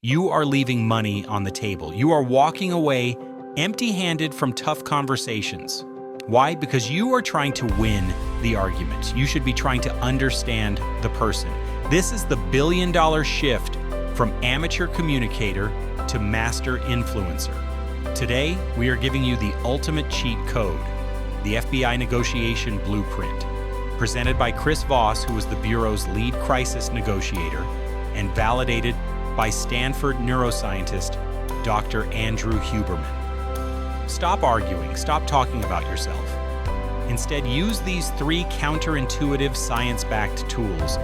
you are leaving money on the table. You are walking away empty-handed from tough conversations. Why? Because you are trying to win the argument. You should be trying to understand the person. This is the billion-dollar shift from amateur communicator to master influencer. Today, we are giving you the ultimate cheat code, the FBI negotiation blueprint, presented by Chris Voss, who is the Bureau's lead crisis negotiator, and validated by Stanford Neuroscientist, Dr. Andrew Huberman. Stop arguing, stop talking about yourself. Instead, use these 3 counterintuitive science-backed tools.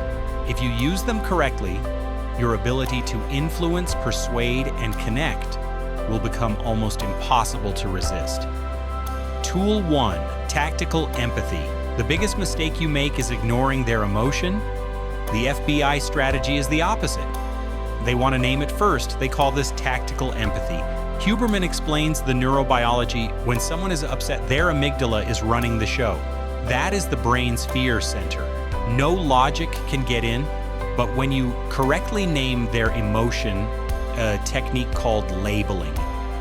If you use them correctly, your ability to influence, persuade, and connect will become almost impossible to resist. Tool 1, tactical empathy. The biggest mistake you make is ignoring their emotion. The FBI strategy is the opposite. They want to name it first. They call this tactical empathy. Huberman explains the neurobiology. When someone is upset, their amygdala is running the show. That is the brain's fear center. No logic can get in, but when you correctly name their emotion, a technique called labeling,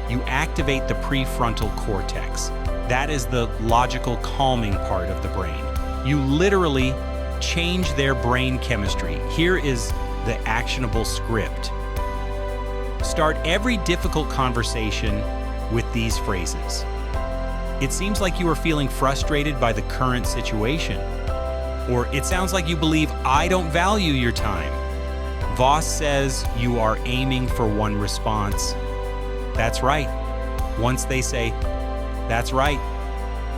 you activate the prefrontal cortex. That is the logical calming part of the brain. You literally change their brain chemistry. Here is the actionable script. Start every difficult conversation with these phrases. It seems like you are feeling frustrated by the current situation. Or it sounds like you believe I don't value your time. Voss says you are aiming for one response. That's right. Once they say, that's right,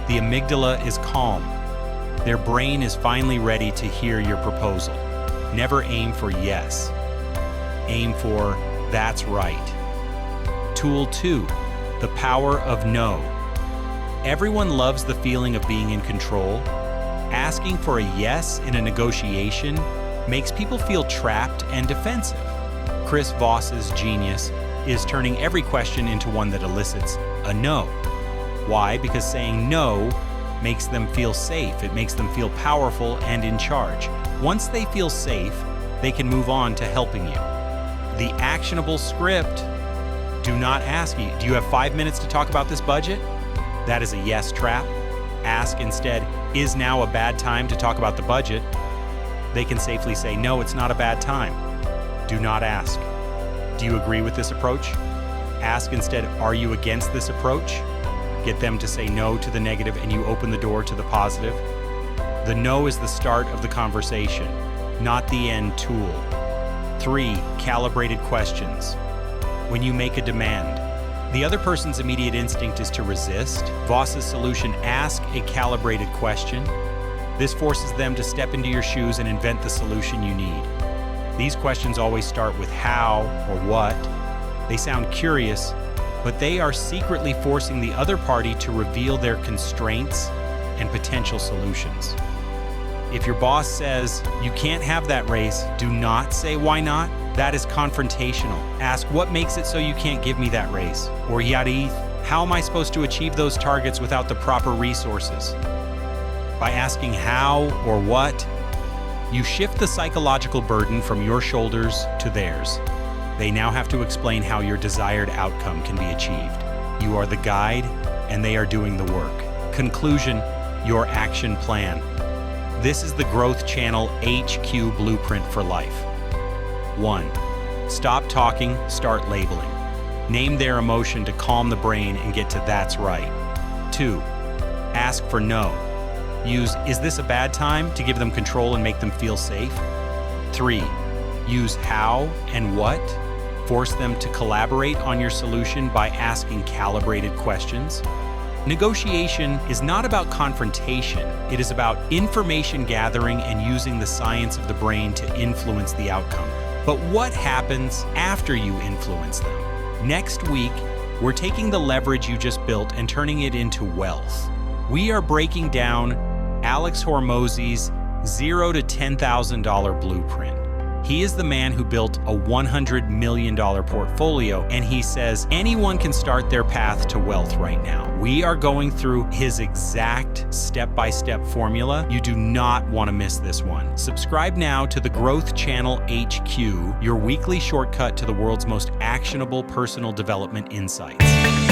the amygdala is calm. Their brain is finally ready to hear your proposal. Never aim for yes. Aim for that's right. Tool 2, the power of no. Everyone loves the feeling of being in control. Asking for a yes in a negotiation makes people feel trapped and defensive. Chris Voss's genius is turning every question into one that elicits a no. Why? Because saying no makes them feel safe. It makes them feel powerful and in charge. Once they feel safe, they can move on to helping you. The actionable script: do not ask you, do you have 5 minutes to talk about this budget? That is a yes trap. Ask instead, is now a bad time to talk about the budget? They can safely say, no, it's not a bad time. Do not ask, do you agree with this approach? Ask instead, are you against this approach? Get them to say no to the negative and you open the door to the positive. The no is the start of the conversation, not the end tool. 3, calibrated questions. When you make a demand, the other person's immediate instinct is to resist. Voss's solution: ask a calibrated question. This forces them to step into your shoes and invent the solution you need. These questions always start with how or what. They sound curious, but they are secretly forcing the other party to reveal their constraints and potential solutions. If your boss says, you can't have that raise, do not say why not. That is confrontational. Ask, what makes it so you can't give me that raise? Or Yari, how am I supposed to achieve those targets without the proper resources? By asking how or what, you shift the psychological burden from your shoulders to theirs. They now have to explain how your desired outcome can be achieved. You are the guide, and they are doing the work. Conclusion: your action plan. This is the Growth Channel HQ blueprint for life. 1. Stop talking, start labeling. Name their emotion to calm the brain and get to that's right. 2. Ask for no. Use is this a bad time to give them control and make them feel safe. 3. Use how and what. Force them to collaborate on your solution by asking calibrated questions. Negotiation is not about confrontation. It is about information gathering and using the science of the brain to influence the outcome. But what happens after you influence them? Next week, we're taking the leverage you just built and turning it into wealth. We are breaking down Alex Hormozi's $0 to $10,000 blueprint. He is the man who built a $100 million portfolio, and he says anyone can start their path to wealth right now. We are going through his exact step-by-step formula. You do not want to miss this one. Subscribe now to the Growth Channel HQ, your weekly shortcut to the world's most actionable personal development insights.